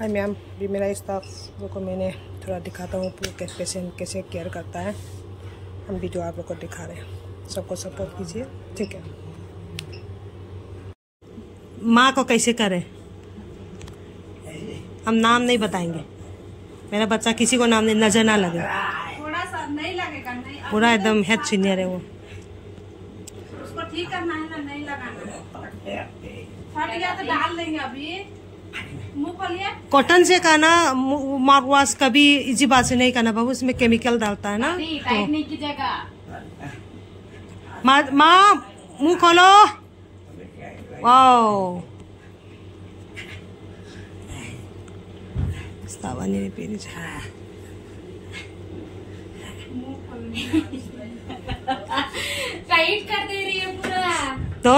Hi ma'am, भी मेरा staff लोग को मैंने थोड़ा दिखाता हूँ पूरे पेशेंट कैसे केयर करता है। हम भी जो आप लोग को दिखा रहे हैं, सबको सपोर्ट कीजिए, ठीक है। माँ को कैसे करें, हम नाम नहीं बताएंगे। मेरा बच्चा किसी को नाम नहीं, नजर ना लगे। थोड़ा सा नहीं लगेगा, नहीं पूरा एकदम हेड सीनियर है वो। उसको ठीक करना है ना, नहीं लगाना। फट गया तो डाल देंगे अभी। मुंह खोलिए। कॉटन से करना, माउथ वॉश कभी इसी बात से नहीं करना बाबू, उसमें केमिकल डालता है ना। टाइट नहीं कीजिएगा। माँ मुंह खोलो। वाओ, टाइट कर दे रही है पूरा। तो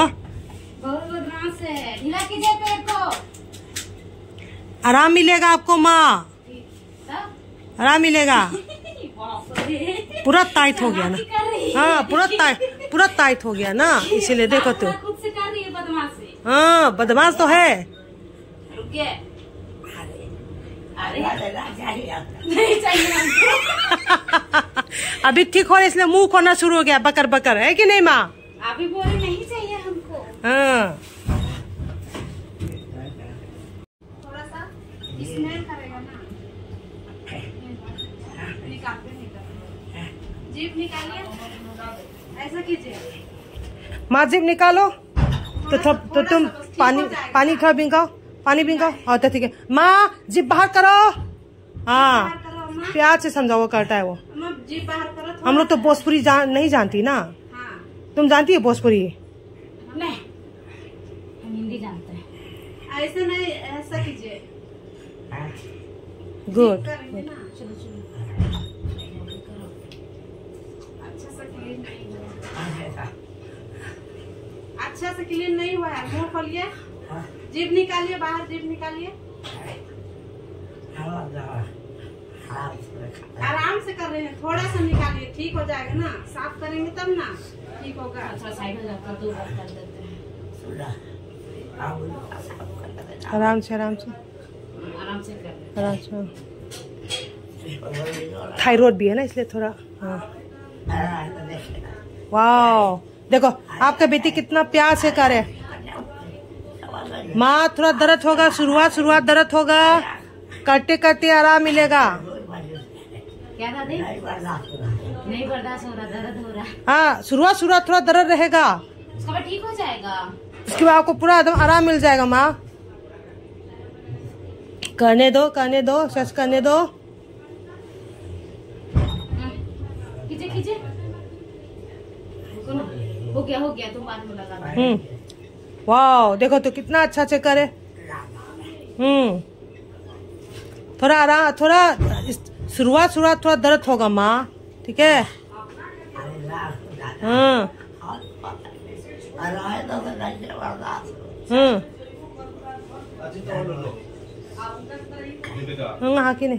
बहुत बदमाश है, ढीला कीजिए पैर को। आराम मिलेगा आपको माँ, आराम मिलेगा। पूरा टाइट हो गया ना। हाँ, पूरा टाइट हो गया ना, इसीलिए देखो तो। खुद से कर रही है बदमाशी। हाँ, बदमाश तो है। रुकिए। अरे नहीं चाहिए हमको। अभी ठीक हो रहा है, इसलिए मुंह खोना शुरू हो गया, बकर बकर, है कि नहीं माँ? अभी बोले नहीं चाहिए हमको। हाँ, थोड़ा सा स्मेल करेगा ना। जीभ निकालिए, ऐसा कीजिए। माँ जीभ निकालो तो तुम पानी थोड़ा भिंगाओ, पानी भिंगाओ। हाँ तो ठीक है माँ, जीभ बाहर करो। हाँ, प्यार से समझाओ, वो करता है वो। जीभ बाहर करो। हम लोग तो भोजपुरी नहीं जानती ना। हाँ। तुम जानती है भोजपुरी? नहीं, हम हिंदी जानते हैं। ऐसे नहीं, ऐसा कीजिए। गुड। चलो चलो। अच्छा से क्लीन नहीं हुआ है। मुंह खोलिए, जीभ निकालिए बाहर, जीभ निकालिए। आराम से कर रहे हैं, थोड़ा सा निकालिए, ठीक हो जाएगा ना। साफ करेंगे तब ना ठीक होगा। अच्छा साइड हो जाता है, 2 बार कर देते हैं। आराम से आराम से आराम से कर, आराम से। थायराइड भी है ना, इसलिए थोड़ा। हाँ, वाह, देखो आपका बेटी कितना प्यार से करे। माँ थोड़ा दर्द होगा, शुरुआत दर्द होगा, करते करते आराम मिलेगा। क्या दादी? नहीं बर्दाश्त हो रहा, दर्द हो रहा। हाँ, शुरुआत थोड़ा दर्द रहेगा, उसके बाद ठीक हो जाएगा। उसके बाद आपको पूरा एकदम आराम मिल जाएगा। माँ करने दो, सच करने दो। कीजिए। हो गया, तुम बाद में लगा दो। वाह, देखो तो कितना अच्छा से करे। थोड़ा आराम, थोड़ा शुरुआत थोड़ा दर्द होगा माँ, ठीक है। हाँ, 하긴 해.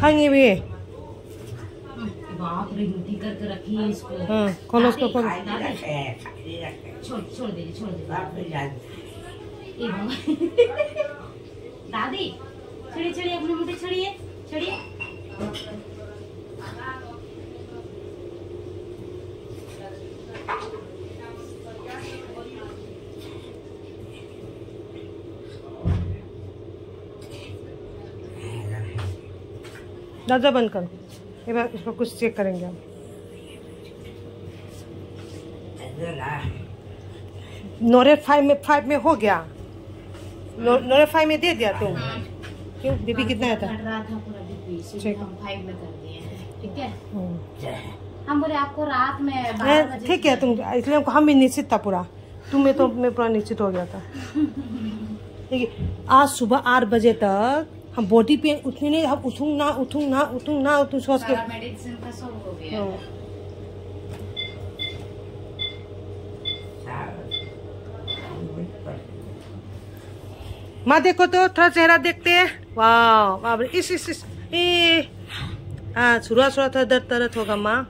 खाएंगे भी। बाप रे, मिट्टी करके रखी है इसको। खोलो उसको, खोलो। छोड़ दीजिए। दादी छोड़िए, अपनी मुट्ठी छोड़िए। दरवाजा बंद करो, एक बार इसको कुछ चेक करेंगे हम। नोरे 5 में हो गया। नोरे 5 में दे दिया तुम। क्यों बीपी कितना है था? ठीक है। हम बोले आपको रात में 12 बजे। ठीक है, तुम इसलिए हम भी निश्चित था पूरा। तुम्हें तो मैं पूरा निश्चित हो गया था। देखिए, आज सुबह 8 बजे तक हम बॉडी पेन उठने नहीं, हम उठूं ना सोच के। मेडिसिन का सब हो गया। माँ देखो तो थोड़ा चेहरा देखते हैं। वाह बाप रे, इस हाँ शुरुआत थोड़ा दर्द होगा माँ।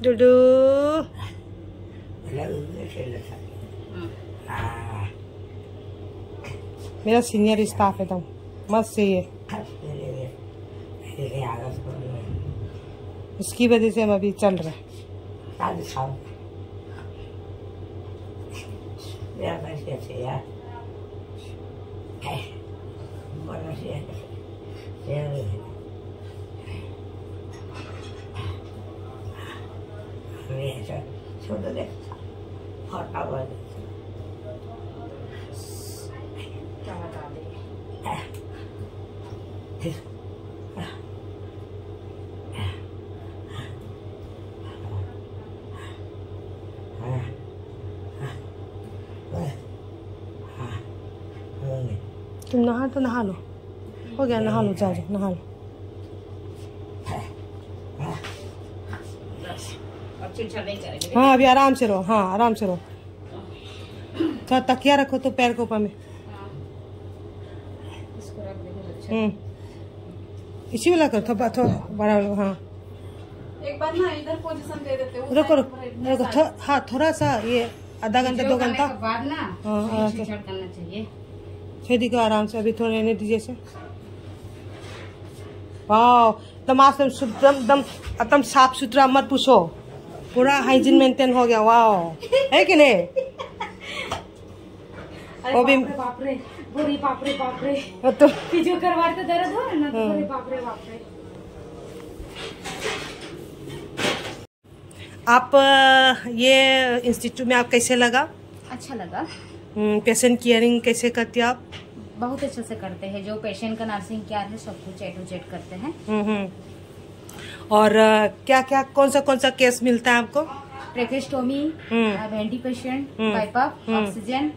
डुडू मेरा सीनियर स्टाफ है तो मस्त से ये, इसकी वजह से हम अभी चल रहे हैं। तुम नहा तो नहा लो, हो गया, नहा लो, जाओ नहा लो। हाँ अभी आराम से रहो, हाँ आराम से रहो। थोड़ा तकिया रखो तो पैर के ऊपर में। इसी वाला करो, थोड़ा बड़ा वाला। हाँ एक बार ना इधर पोजीशन दे देते हो। रुको हाँ थोड़ा सा, ये आधा घंटा 2 घंटा बाद ना हाँ करना चाहिए। फिर दिखो आराम से, अभी थोड़ा रहने दीजिए से। वाह एकदम साफ सुथरा, मत पूछो, पूरा हाइजीन मेंटेन हो गया। वाह है कि नहीं? वो भी बाप रे बाप रे तो फिजियो करवाते दर्द हो ना, तो बाप रे। आप ये इंस्टीट्यूट में आप कैसे लगा? अच्छा लगा। पेशेंट केयरिंग कैसे करती हैं आप? बहुत अच्छे से करते हैं, जो पेशेंट का नर्सिंग केयर है सब कुछ A to Z करते हैं। और क्या कौन सा केस मिलता है आपको? Tracheostomy, ventilation, bypass, oxygen,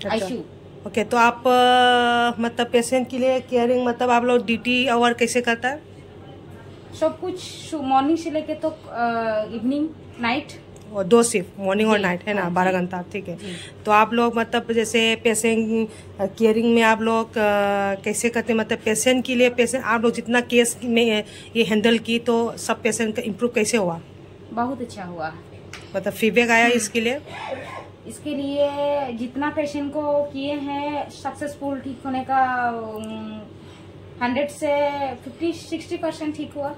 ICU. Okay, तो आप मतलब पेशेंट के लिए केयरिंग मतलब आप लोग ड्यूटी आवर कैसे करता है? सब कुछ मॉर्निंग से लेके तो इवनिंग नाइट, और 2 शिफ्ट मॉर्निंग और नाइट है ना, 12 घंटा। ठीक है, तो आप लोग मतलब जैसे पेशेंट केयरिंग में आप लोग कैसे करते हैं? मतलब पेशेंट के लिए पेशेंट आप लोग जितना केस में ये हैंडल की, तो सब पेशेंट का इम्प्रूव कैसे हुआ? बहुत अच्छा हुआ। मतलब फीडबैक आया इसके लिए? इसके लिए जितना पेशेंट को किए हैं सक्सेसफुल ठीक होने का 100 से 50-60% ठीक हुआ।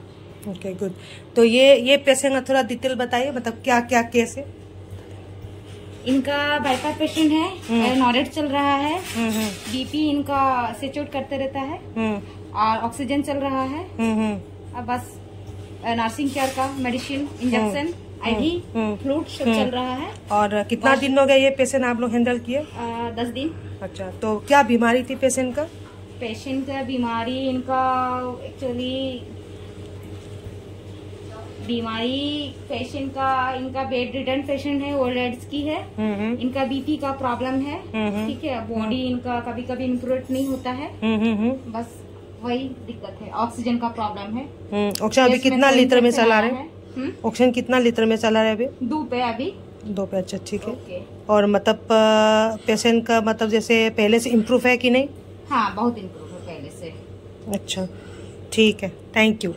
Okay good. तो ये पेशेंट का थोड़ा डिटेल बताइए, मतलब क्या केस है इनका? बाईपास पेशेंट है, नॉरेट चल रहा है, बीपी इनका सेचुरेट करते रहता है, और ऑक्सीजन चल रहा है। अब बस नर्सिंग केयर का मेडिसिन, इंजेक्शन, आईवी, फ्लूइड सब चल रहा है। और कितना दिन हो गया ये पेशेंट आप लोग हैंडल किए? 10 दिन। अच्छा, तो क्या बीमारी थी पेशेंट का? पेशेंट का बीमारी इनका एक्चुअली पेशेंट का इनका बेड रिटर्न पेशेंट है, ओल्ड एज की है। इनका बीपी का प्रॉब्लम है। ठीक है, बॉडी इनका कभी कभी इंप्रूव नहीं होता है। बस वही दिक्कत है। ऑक्सीजन का प्रॉब्लम है। ऑक्सीजन अभी कितना लीटर में चला रहे हैं? ऑक्सीजन कितना लीटर में चला रहे हैं अभी? 2 पे अभी। 2 पे। अच्छा ठीक है। और मतलब पेशेंट का मतलब जैसे पहले से इम्प्रूव है कि नहीं? हाँ बहुत इम्प्रूव है पहले से। अच्छा ठीक है, थैंक यू।